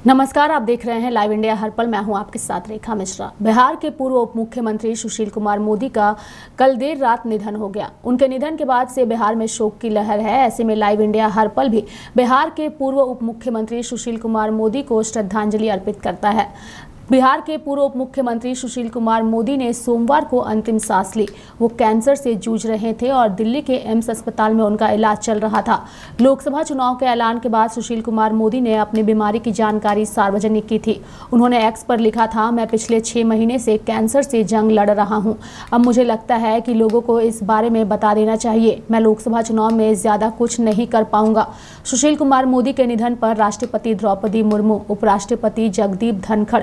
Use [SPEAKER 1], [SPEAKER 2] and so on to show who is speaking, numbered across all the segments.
[SPEAKER 1] नमस्कार, आप देख रहे हैं लाइव इंडिया हर पल। मैं हूं आपके साथ रेखा मिश्रा। बिहार के पूर्व उप मुख्यमंत्री सुशील कुमार मोदी का कल देर रात निधन हो गया। उनके निधन के बाद से बिहार में शोक की लहर है। ऐसे में लाइव इंडिया हर पल भी बिहार के पूर्व उप मुख्यमंत्री सुशील कुमार मोदी को श्रद्धांजलि अर्पित करता है। बिहार के पूर्व उप मुख्यमंत्री सुशील कुमार मोदी ने सोमवार को अंतिम सांस ली। वो कैंसर से जूझ रहे थे और दिल्ली के एम्स अस्पताल में उनका इलाज चल रहा था। लोकसभा चुनाव के ऐलान के बाद सुशील कुमार मोदी ने अपनी बीमारी की जानकारी सार्वजनिक की थी। उन्होंने एक्स पर लिखा था, मैं पिछले 6 महीने से कैंसर से जंग लड़ रहा हूं। अब मुझे लगता है कि लोगों को इस बारे में बता देना चाहिए। मैं लोकसभा चुनाव में ज्यादा कुछ नहीं कर पाऊंगा। सुशील कुमार मोदी के निधन पर राष्ट्रपति द्रौपदी मुर्मू, उपराष्ट्रपति जगदीप धनखड़,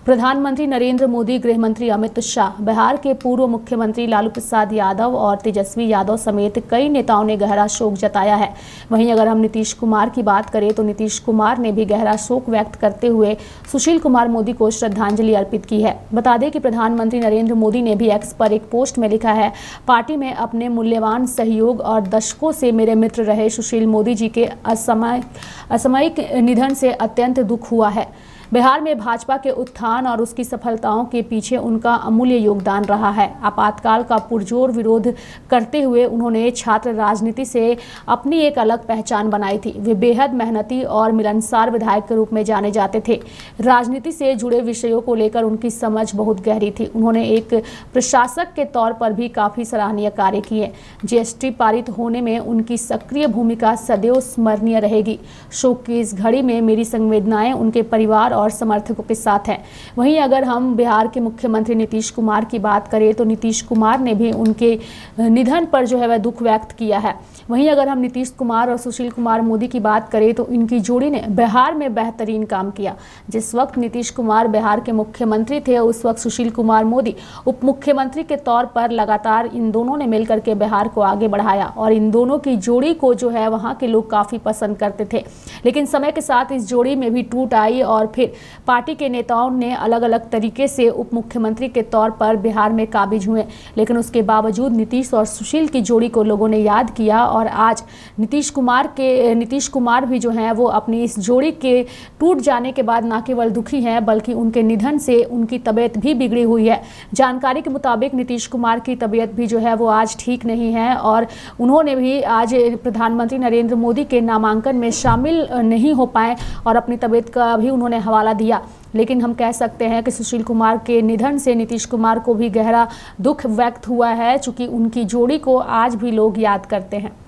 [SPEAKER 1] प्रधानमंत्री नरेंद्र मोदी, गृह मंत्री अमित शाह, बिहार के पूर्व मुख्यमंत्री लालू प्रसाद यादव और तेजस्वी यादव समेत कई नेताओं ने गहरा शोक जताया है। वहीं अगर हम नीतीश कुमार की बात करें तो नीतीश कुमार ने भी गहरा शोक व्यक्त करते हुए सुशील कुमार मोदी को श्रद्धांजलि अर्पित की है। बता दें कि प्रधानमंत्री नरेंद्र मोदी ने भी एक्स पर एक पोस्ट में लिखा है, पार्टी में अपने मूल्यवान सहयोग और दशकों से मेरे मित्र रहे सुशील मोदी जी के असामयिक निधन से अत्यंत दुख हुआ है। बिहार में भाजपा के उत्थान और उसकी सफलताओं के पीछे उनका अमूल्य योगदान रहा है। आपातकाल का पुरजोर विरोध करते हुए उन्होंने छात्र राजनीति से अपनी एक अलग पहचान बनाई थी। वे बेहद मेहनती और मिलनसार विधायक के रूप में जाने जाते थे। राजनीति से जुड़े विषयों को लेकर उनकी समझ बहुत गहरी थी। उन्होंने एक प्रशासक के तौर पर भी काफ़ी सराहनीय कार्य किए। जीएसटी पारित होने में उनकी सक्रिय भूमिका सदैव स्मरणीय रहेगी। शोक की इस घड़ी में मेरी संवेदनाएं उनके परिवार और समर्थकों के साथ है। वहीं अगर हम बिहार के मुख्यमंत्री नीतीश कुमार की बात करें तो नीतीश कुमार ने भी उनके निधन पर जो है वह दुख व्यक्त किया है। वहीं अगर हम नीतीश कुमार और सुशील कुमार मोदी की बात करें तो इनकी जोड़ी ने बिहार में बेहतरीन काम किया। जिस वक्त नीतीश कुमार बिहार के मुख्यमंत्री थे उस वक्त सुशील कुमार मोदी उप मुख्यमंत्री के तौर पर लगातार इन दोनों ने मिलकर के बिहार को आगे बढ़ाया और इन दोनों की जोड़ी को जो है वहाँ के लोग काफ़ी पसंद करते थे। लेकिन समय के साथ इस जोड़ी में भी टूट आई और फिर पार्टी के नेताओं ने अलग अलग तरीके से उप मुख्यमंत्री के तौर पर बिहार में काबिज हुए। लेकिन उसके बावजूद नीतीश और सुशील की जोड़ी को लोगों ने याद किया और आज नीतीश कुमार भी जो हैं वो अपनी इस जोड़ी के टूट जाने के बाद ना केवल दुखी हैं बल्कि उनके निधन से उनकी तबीयत भी बिगड़ी हुई है। जानकारी के मुताबिक नीतीश कुमार की तबीयत भी जो है वो आज ठीक नहीं है और उन्होंने भी आज प्रधानमंत्री नरेंद्र मोदी के नामांकन में शामिल नहीं हो पाए और अपनी तबीयत का भी उन्होंने हवाला दिया। लेकिन हम कह सकते हैं कि सुशील कुमार के निधन से नीतीश कुमार को भी गहरा दुख व्यक्त हुआ है, चूंकि उनकी जोड़ी को आज भी लोग याद करते हैं।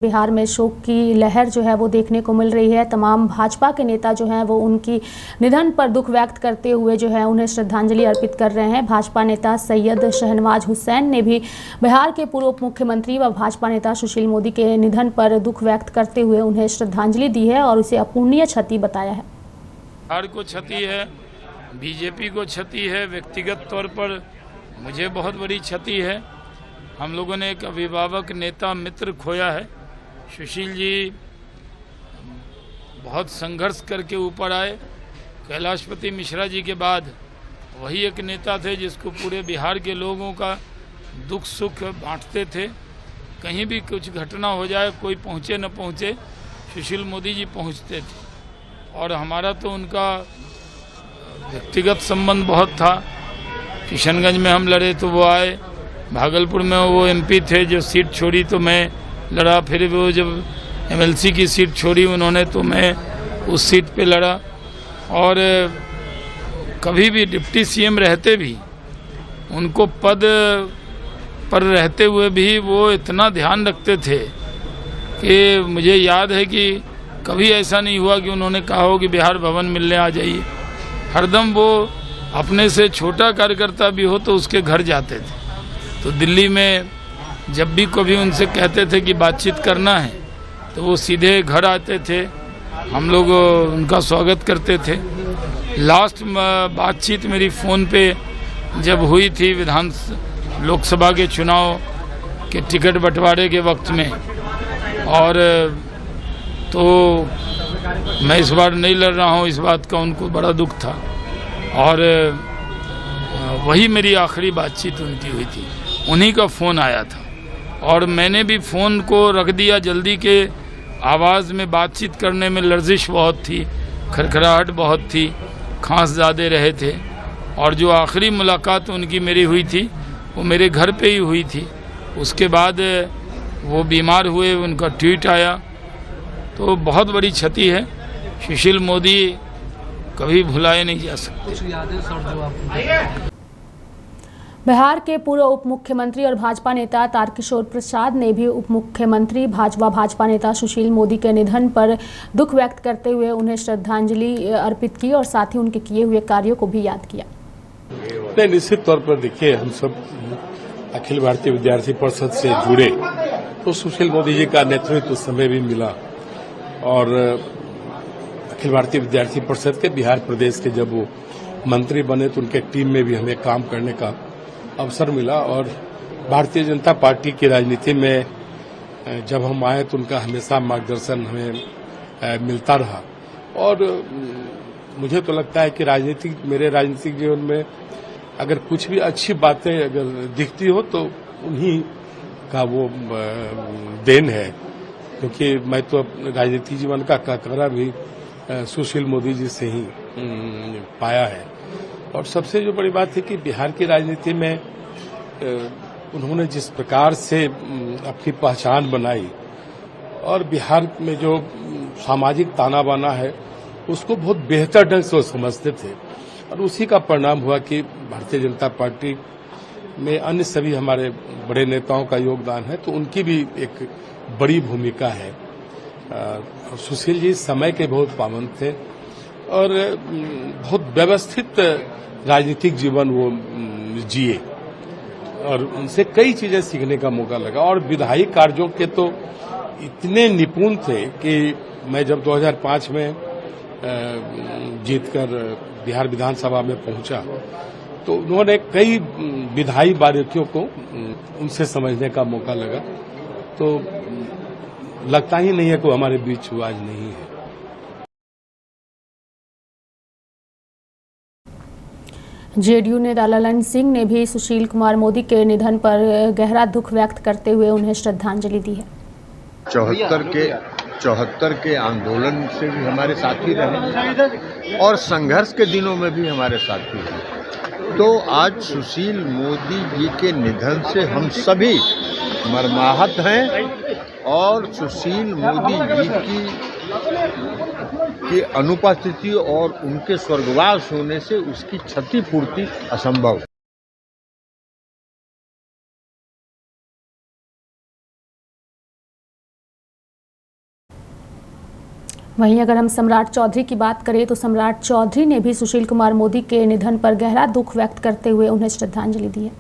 [SPEAKER 1] बिहार में शोक की लहर जो है वो देखने को मिल रही है। तमाम भाजपा के नेता जो हैं वो उनकी निधन पर दुख व्यक्त करते हुए जो है उन्हें श्रद्धांजलि अर्पित कर रहे हैं। भाजपा नेता सैयद शहनवाज हुसैन ने भी बिहार के पूर्व उप मुख्यमंत्री व भाजपा नेता सुशील मोदी के निधन पर दुख व्यक्त करते हुए उन्हें श्रद्धांजलि दी है और उसे अपूरणीय क्षति बताया है।
[SPEAKER 2] बिहार को क्षति है, बीजेपी को क्षति है, व्यक्तिगत तौर पर मुझे बहुत बड़ी क्षति है। हम लोगों ने एक अभिभावक, नेता, मित्र खोया है। सुशील जी बहुत संघर्ष करके ऊपर आए। कैलाशपति मिश्रा जी के बाद वही एक नेता थे जिसको पूरे बिहार के लोगों का दुख सुख बांटते थे। कहीं भी कुछ घटना हो जाए, कोई पहुँचे न पहुँचे, सुशील मोदी जी पहुँचते थे। और हमारा तो उनका व्यक्तिगत संबंध बहुत था। किशनगंज में हम लड़े तो वो आए, भागलपुर में वो एमपी थे, जो सीट छोड़ी तो मैं लड़ा, फिर वो जब एमएलसी की सीट छोड़ी उन्होंने तो मैं उस सीट पे लड़ा। और कभी भी डिप्टी सीएम रहते भी, उनको पद पर रहते हुए भी वो इतना ध्यान रखते थे कि मुझे याद है कि कभी ऐसा नहीं हुआ कि उन्होंने कहा हो कि बिहार भवन मिलने आ जाइए। हरदम वो अपने से छोटा कार्यकर्ता भी हो तो उसके घर जाते थे। तो दिल्ली में जब भी कभी उनसे कहते थे कि बातचीत करना है तो वो सीधे घर आते थे, हम लोग उनका स्वागत करते थे। लास्ट बातचीत मेरी फ़ोन पे जब हुई थी लोकसभा के चुनाव के टिकट बंटवारे के वक्त में, और तो मैं इस बार नहीं लड़ रहा हूँ, इस बात का उनको बड़ा दुख था। और वही मेरी आखिरी बातचीत उनकी हुई थी, उन्हीं का फ़ोन आया था और मैंने भी फ़ोन को रख दिया जल्दी के। आवाज़ में बातचीत करने में लर्जिश बहुत थी, खरखराहट बहुत थी, खांस ज़्यादा रहे थे। और जो आखिरी मुलाकात उनकी मेरी हुई थी वो मेरे घर पे ही हुई थी। उसके बाद वो बीमार हुए, उनका ट्वीट आया, तो बहुत बड़ी क्षति है। सुशील मोदी कभी भुलाए नहीं जा सकते।
[SPEAKER 3] कुछ यादें सर जो आपको?
[SPEAKER 1] बिहार के पूर्व उप मुख्यमंत्री और भाजपा नेता तारकिशोर प्रसाद ने भी उप मुख्यमंत्री भाजपा नेता सुशील मोदी के निधन पर दुख व्यक्त करते हुए उन्हें श्रद्धांजलि अर्पित की और साथ ही उनके किए हुए कार्यों को भी याद किया।
[SPEAKER 4] नहीं, निश्चित तौर पर देखिए, हम सब अखिल भारतीय विद्यार्थी परिषद से जुड़े तो सुशील मोदी जी का नेतृत्व उस समय भी मिला। और अखिल भारतीय विद्यार्थी परिषद के बिहार प्रदेश के जब वो मंत्री बने तो उनके टीम में भी हमें काम करने का अवसर मिला। और भारतीय जनता पार्टी की राजनीति में जब हम आए तो उनका हमेशा मार्गदर्शन हमें मिलता रहा। और मुझे तो लगता है कि मेरे राजनीतिक जीवन में अगर कुछ भी अच्छी बातें अगर दिखती हो तो उन्हीं का वो देन है, क्योंकि मैं तो राजनीतिक जीवन का काकरा भी सुशील मोदी जी से ही पाया है। और सबसे जो बड़ी बात है कि बिहार की राजनीति में उन्होंने जिस प्रकार से अपनी पहचान बनाई और बिहार में जो सामाजिक ताना बाना है उसको बहुत बेहतर ढंग से वो समझते थे। और उसी का परिणाम हुआ कि भारतीय जनता पार्टी में अन्य सभी हमारे बड़े नेताओं का योगदान है, तो उनकी भी एक बड़ी भूमिका है। सुशील जी समय के बहुत पाबंद थे और बहुत व्यवस्थित राजनीतिक जीवन वो जिए और उनसे कई चीजें सीखने का मौका लगा। और विधायी कार्यों के तो इतने निपुण थे कि मैं जब 2005 में जीतकर बिहार विधानसभा में पहुंचा तो उन्होंने कई विधायी बारीकियों को उनसे समझने का मौका लगा। तो लगता ही नहीं है कि हमारे बीच वो आज नहीं है।
[SPEAKER 1] जेडीयू नेता ललन सिंह ने भी सुशील कुमार मोदी के निधन पर गहरा दुख व्यक्त करते हुए उन्हें श्रद्धांजलि दी है।
[SPEAKER 5] 74 के आंदोलन से भी हमारे साथी रहे और संघर्ष के दिनों में भी हमारे साथी रहे। तो आज सुशील मोदी जी के निधन से हम सभी मर्माहत हैं और सुशील मोदी जी की अनुपस्थिति और उनके स्वर्गवास होने से उसकी क्षतिपूर्ति असंभव।
[SPEAKER 1] वहीं अगर हम सम्राट चौधरी की बात करें तो सम्राट चौधरी ने भी सुशील कुमार मोदी के निधन पर गहरा दुख व्यक्त करते हुए उन्हें श्रद्धांजलि दी है।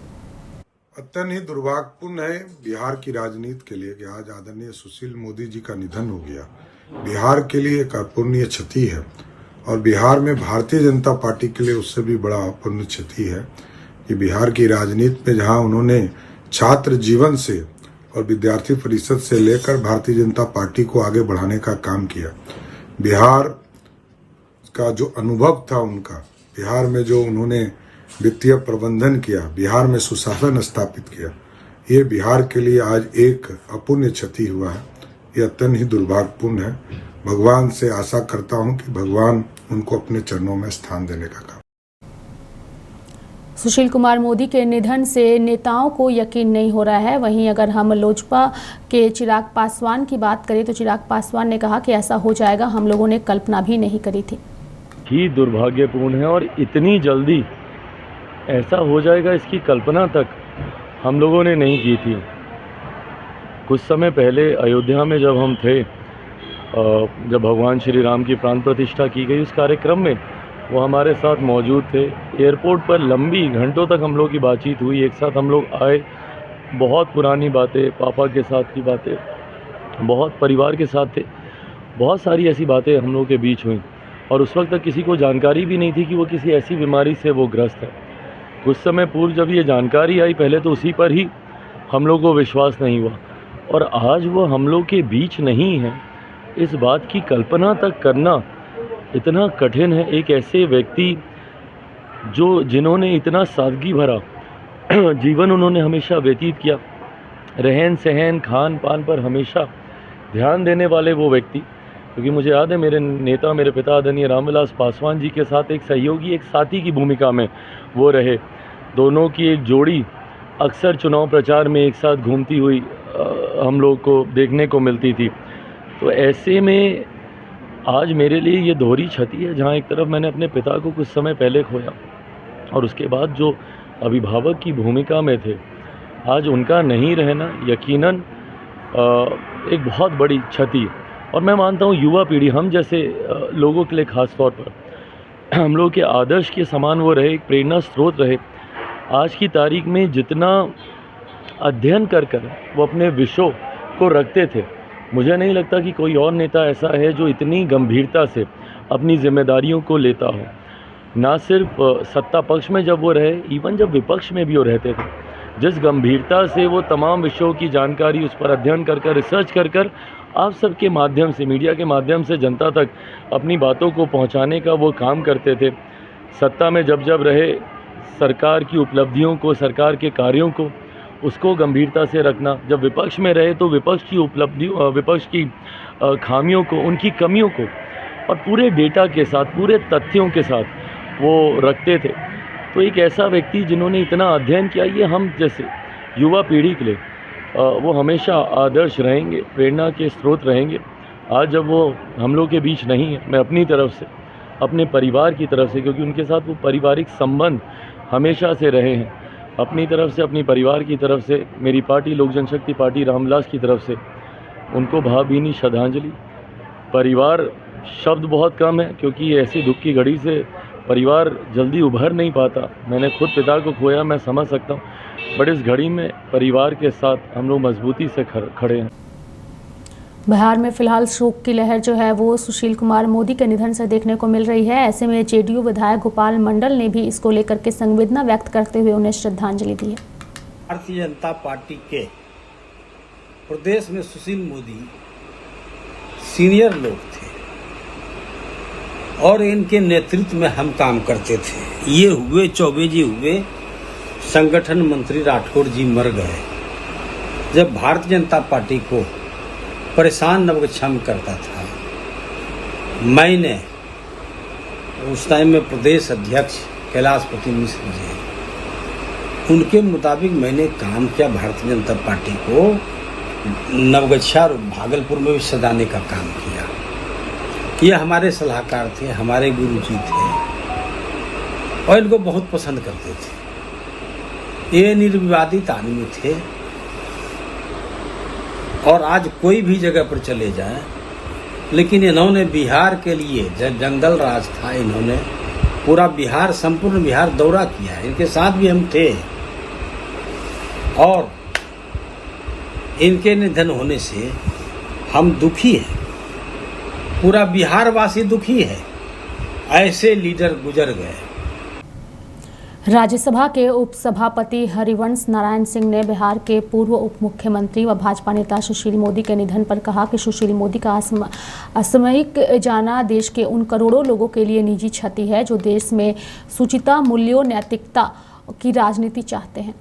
[SPEAKER 6] अत्यंत ही दुर्भाग्यपूर्ण है बिहार की राजनीति के लिए कि आज आदरणीय सुशील मोदी जी का निधन हो गया। बिहार के लिए एक अपूर्णीय क्षति है और बिहार में भारतीय जनता पार्टी के लिए उससे भी बड़ा अपूर्णीय क्षति है कि बिहार की राजनीति में जहां उन्होंने छात्र जीवन से और विद्यार्थी परिषद से लेकर भारतीय जनता पार्टी को आगे बढ़ाने का काम किया, बिहार का जो अनुभव था उनका, बिहार में जो उन्होंने वित्तीय प्रबंधन किया, बिहार में सुशासन स्थापित किया, ये बिहार के लिए आज एक अपूर्णीय क्षति हुआ है। ये अत्यंत ही दुर्भाग्यपूर्ण है। भगवान से आशा करता हूं कि भगवान उनको अपने चरणों में स्थान देने का काम
[SPEAKER 1] सुशील कुमार मोदी के निधन से नेताओं को यकीन नहीं हो रहा है। वहीं अगर हम लोजपा के चिराग पासवान की बात करें तो चिराग पासवान ने कहा कि ऐसा हो जाएगा, हम लोगों ने कल्पना भी नहीं करी थी।
[SPEAKER 7] ही दुर्भाग्यपूर्ण है और इतनी जल्दी ऐसा हो जाएगा इसकी कल्पना तक हम लोगों ने नहीं की थी। कुछ समय पहले अयोध्या में जब हम थे, जब भगवान श्री राम की प्राण प्रतिष्ठा की गई, उस कार्यक्रम में वो हमारे साथ मौजूद थे। एयरपोर्ट पर लंबी घंटों तक हम लोग की बातचीत हुई, एक साथ हम लोग आए, बहुत पुरानी बातें, पापा के साथ की बातें, बहुत परिवार के साथ थे, बहुत सारी ऐसी बातें हम लोग के बीच हुई। और उस वक्त तक किसी को जानकारी भी नहीं थी कि वो किसी ऐसी बीमारी से वो ग्रस्त है। कुछ समय पूर्व जब ये जानकारी आई, पहले तो उसी पर ही हम लोग को विश्वास नहीं हुआ, और आज वो हम लोग के बीच नहीं है, इस बात की कल्पना तक करना इतना कठिन है। एक ऐसे व्यक्ति जिन्होंने इतना सादगी भरा जीवन उन्होंने हमेशा व्यतीत किया, रहन सहन खान पान पर हमेशा ध्यान देने वाले वो व्यक्ति, क्योंकि मुझे याद है मेरे नेता, मेरे पिता आदरणीय रामविलास पासवान जी के साथ एक सहयोगी, एक साथी की भूमिका में वो रहे। दोनों की एक जोड़ी अक्सर चुनाव प्रचार में एक साथ घूमती हुई हम लोग को देखने को मिलती थी। तो ऐसे में आज मेरे लिए ये दोहरी क्षति है, जहाँ एक तरफ मैंने अपने पिता को कुछ समय पहले खोया और उसके बाद जो अभिभावक की भूमिका में थे, आज उनका नहीं रहना यकीनन एक बहुत बड़ी क्षति। और मैं मानता हूँ युवा पीढ़ी, हम जैसे लोगों के लिए ख़ास तौर पर हम लोग के आदर्श के समान वो रहे, एक प्रेरणा स्रोत रहे। आज की तारीख में जितना अध्ययन कर वो अपने विषयों को रखते थे, मुझे नहीं लगता कि कोई और नेता ऐसा है जो इतनी गंभीरता से अपनी जिम्मेदारियों को लेता हो। ना सिर्फ सत्ता पक्ष में जब वो रहे, इवन जब विपक्ष में भी वो रहते थे, जिस गंभीरता से वो तमाम विषयों की जानकारी, उस पर अध्ययन कर रिसर्च कर आप सबके माध्यम से, मीडिया के माध्यम से जनता तक अपनी बातों को पहुंचाने का वो काम करते थे। सत्ता में जब रहे, सरकार की उपलब्धियों को, सरकार के कार्यों को, उसको गंभीरता से रखना। जब विपक्ष में रहे तो विपक्ष की उपलब्धियों, विपक्ष की खामियों को, उनकी कमियों को और पूरे डेटा के साथ, पूरे तथ्यों के साथ वो रखते थे। तो एक ऐसा व्यक्ति जिन्होंने इतना अध्ययन किया, ये हम जैसे युवा पीढ़ी के लिए वो हमेशा आदर्श रहेंगे, प्रेरणा के स्रोत रहेंगे। आज जब वो हम लोग के बीच नहीं है, मैं अपनी तरफ से, अपने परिवार की तरफ से, क्योंकि उनके साथ वो पारिवारिक संबंध हमेशा से रहे हैं, अपनी तरफ से, अपनी परिवार की तरफ से, मेरी पार्टी लोक जनशक्ति पार्टी रामविलास की तरफ से उनको भावभीनी श्रद्धांजलि। परिवार शब्द बहुत कम है, क्योंकि ऐसी दुख की घड़ी से परिवार जल्दी उभर नहीं पाता। मैंने खुद पिता को खोया, मैं समझ सकता हूँ, बट इस घड़ी में परिवार के साथ हम लोग मजबूती से खड़े हैं।
[SPEAKER 1] बिहार में फिलहाल शोक की लहर जो है वो सुशील कुमार मोदी के निधन से देखने को मिल रही है। ऐसे में जेडीयू विधायक गोपाल मंडल ने भी इसको लेकर के संवेदना व्यक्त करते हुए उन्हें श्रद्धांजलि दी है।
[SPEAKER 8] भारतीय जनता पार्टी के प्रदेश में सुशील मोदी सीनियर लोग थे और इनके नेतृत्व में हम काम करते थे। ये हुए, चौबे जी हुए, संगठन मंत्री राठौड़ जी मर गए। जब भारतीय जनता पार्टी को परेशान नवगछम करता था, मैंने उस टाइम में प्रदेश अध्यक्ष कैलाशपति मिश्र जी, उनके मुताबिक मैंने काम किया। भारतीय जनता पार्टी को नवगछा और भागलपुर में भी सजाने का काम किया। ये हमारे सलाहकार थे, हमारे गुरुजी थे और इनको बहुत पसंद करते थे। ये निर्विवादित आदमी थे और आज कोई भी जगह पर चले जाएं, लेकिन इन्होंने बिहार के लिए, जब जंगल राज था, इन्होंने पूरा बिहार, संपूर्ण बिहार दौरा किया। इनके साथ भी हम थे और इनके निधन होने से हम दुखी हैं, पूरा बिहार वासी दुखी है। ऐसे लीडर गुजर गए।
[SPEAKER 1] राज्यसभा के उपसभापति हरिवंश नारायण सिंह ने बिहार के पूर्व उप मुख्यमंत्री व भाजपा नेता सुशील मोदी के निधन पर कहा कि सुशील मोदी का असामयिक जाना देश के उन करोड़ों लोगों के लिए निजी क्षति है जो देश में सुचिता, मूल्यों, नैतिकता की राजनीति चाहते हैं।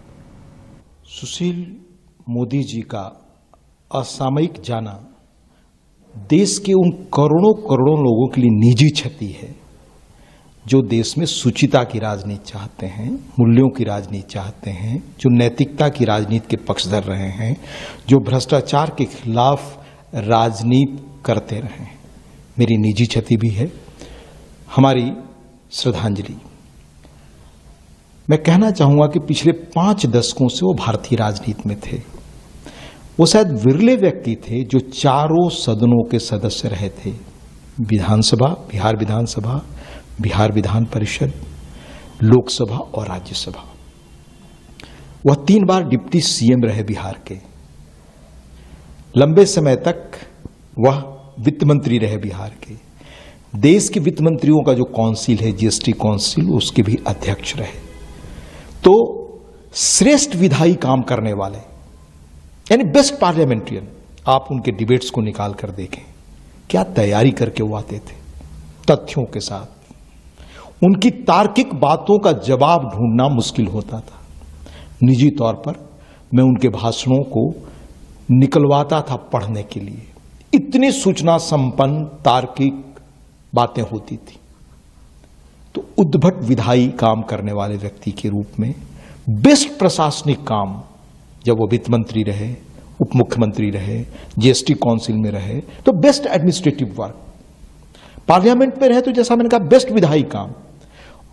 [SPEAKER 9] सुशील मोदी जी का असामयिक जाना देश के उन करोड़ों लोगों के लिए निजी क्षति है जो देश में शुचिता की राजनीति चाहते हैं, मूल्यों की राजनीति चाहते हैं, जो नैतिकता की राजनीति के पक्षधर रहे हैं, जो भ्रष्टाचार के खिलाफ राजनीति करते रहे हैं। मेरी निजी क्षति भी है, हमारी श्रद्धांजलि। मैं कहना चाहूंगा कि पिछले 5 दशकों से वो भारतीय राजनीति में थे। वो शायद विरले व्यक्ति थे जो चारों सदनों के सदस्य रहे थे, विधानसभा, बिहार विधानसभा, बिहार विधान परिषद, लोकसभा और राज्यसभा। वह 3 बार डिप्टी सीएम रहे बिहार के। लंबे समय तक वह वित्त मंत्री रहे बिहार के। देश के वित्त मंत्रियों का जो काउंसिल है, जीएसटी काउंसिल, उसके भी अध्यक्ष रहे। तो श्रेष्ठ विधायी काम करने वाले, यानी बेस्ट पार्लियामेंट्रियन। आप उनके डिबेट्स को निकाल कर देखें, क्या तैयारी करके वो आते थे, तथ्यों के साथ। उनकी तार्किक बातों का जवाब ढूंढना मुश्किल होता था। निजी तौर पर मैं उनके भाषणों को निकलवाता था पढ़ने के लिए। इतनी सूचना संपन्न तार्किक बातें होती थी। तो उद्भट विधायी काम करने वाले व्यक्ति के रूप में बेस्ट प्रशासनिक काम, जब वो वित्त मंत्री रहे, उप मुख्यमंत्री रहे, जीएसटी काउंसिल में रहे, तो बेस्ट एडमिनिस्ट्रेटिव वर्क। पार्लियामेंट में रहे तो जैसा मैंने कहा बेस्ट विधायी काम।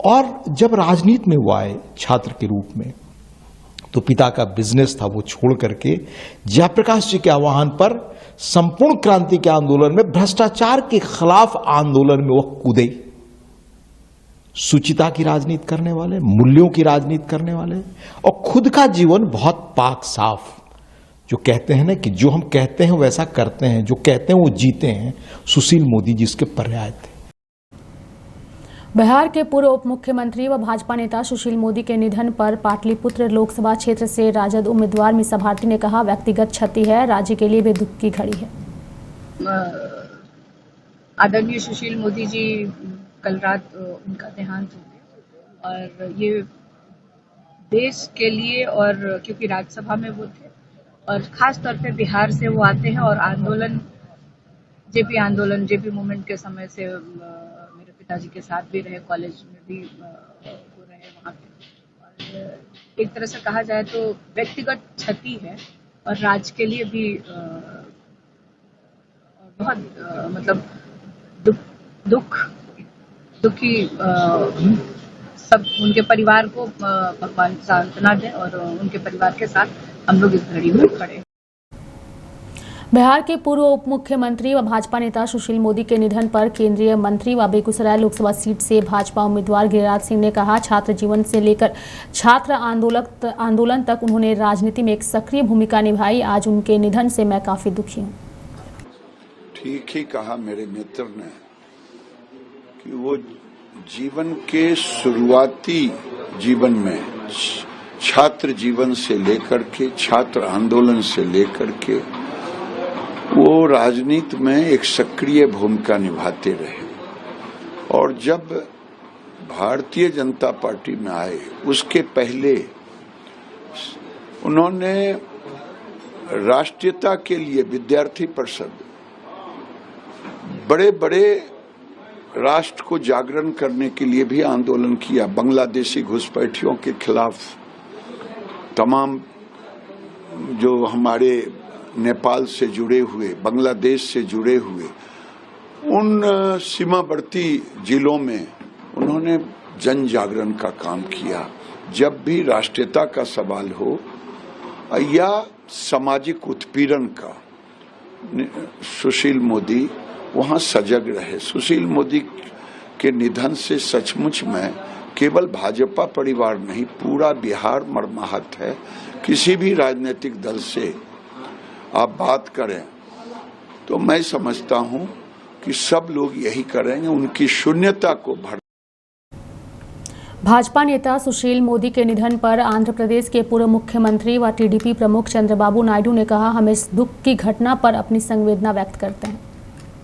[SPEAKER 9] और जब राजनीति में वो आए छात्र के रूप में, तो पिता का बिजनेस था वो छोड़ करके जयप्रकाश जी के आह्वान पर संपूर्ण क्रांति के आंदोलन में, भ्रष्टाचार के खिलाफ आंदोलन में वो कूदे। शुचिता की राजनीति करने वाले, मूल्यों की राजनीति करने वाले, और खुद का जीवन बहुत पाक साफ। जो कहते हैं ना कि जो हम कहते हैं वैसा करते हैं, जो कहते हैं वो जीते हैं, सुशील मोदी जी इसके पर्याय थे।
[SPEAKER 1] बिहार के पूर्व उप मुख्यमंत्री व भाजपा नेता सुशील मोदी के निधन पर पाटलिपुत्र लोकसभा क्षेत्र से राजद उम्मीदवार मीसा भारती ने कहा, व्यक्तिगत क्षति है, राज्य के लिए भी दुख की घड़ी है।
[SPEAKER 10] आदरणीय सुशील मोदी जी, कल रात उनका देहांत हो गया और ये देश के लिए, और क्योंकि राज्यसभा में वो थे और खास तौर पे बिहार से वो आते हैं और आंदोलन, जेपी मूवमेंट के समय से मेरे पिताजी के साथ भी रहे, कॉलेज में भी वो रहे वहाँ पे। और एक तरह से कहा जाए तो व्यक्तिगत क्षति है और राज्य के लिए भी बहुत मतलब दुखी सब उनके परिवार को भगवान सांत्वना दें और उनके परिवार के साथ हम लोग इस घड़ी में खड़े हैं।
[SPEAKER 1] बिहार के पूर्व उप मुख्यमंत्री व भाजपा नेता सुशील मोदी के निधन पर केंद्रीय मंत्री व बेगूसराय लोकसभा सीट से भाजपा उम्मीदवार गिरिराज सिंह ने कहा, छात्र जीवन से लेकर छात्र आंदोलन तक उन्होंने राजनीति में एक सक्रिय भूमिका निभाई। आज उनके निधन से मैं काफी दुखी हूँ।
[SPEAKER 11] ठीक ही कहा मेरे मित्र ने कि वो जीवन के शुरुआती जीवन में, छात्र जीवन से लेकर के, छात्र आंदोलन से लेकर के वो राजनीति में एक सक्रिय भूमिका निभाते रहे। और जब भारतीय जनता पार्टी में आए उसके पहले उन्होंने राष्ट्रीयता के लिए विद्यार्थी परिषद, बड़े बड़े राष्ट्र को जागरण करने के लिए भी आंदोलन किया। बांग्लादेशी घुसपैठियों के खिलाफ तमाम जो हमारे नेपाल से जुड़े हुए, बांग्लादेश से जुड़े हुए उन सीमावर्ती जिलों में उन्होंने जन जागरण का काम किया। जब भी राष्ट्रीयता का सवाल हो या सामाजिक उत्पीड़न का, सुशील मोदी वहां सजग रहे। सुशील मोदी के निधन से सचमुच में केवल भाजपा परिवार नहीं, पूरा बिहार मर्माहत है। किसी भी राजनीतिक दल से आप बात करें तो मैं समझता हूं कि सब लोग यही करेंगे, उनकी शून्यता को भर।
[SPEAKER 1] भाजपा नेता सुशील मोदी के निधन पर आंध्र प्रदेश के पूर्व मुख्यमंत्री व टीडीपी प्रमुख चंद्रबाबू नायडू ने कहा, हम इस दुख की घटना पर अपनी संवेदना व्यक्त करते हैं।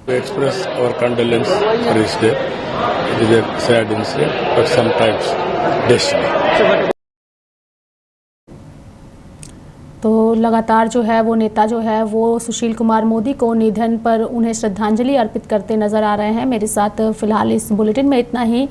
[SPEAKER 4] express our condolence for his death. It is a sad incident, but sometimes destiny.
[SPEAKER 1] तो लगातार जो है वो नेता जो है वो सुशील कुमार मोदी को निधन पर उन्हें श्रद्धांजलि अर्पित करते नजर आ रहे हैं। मेरे साथ फिलहाल इस बुलेटिन में इतना ही।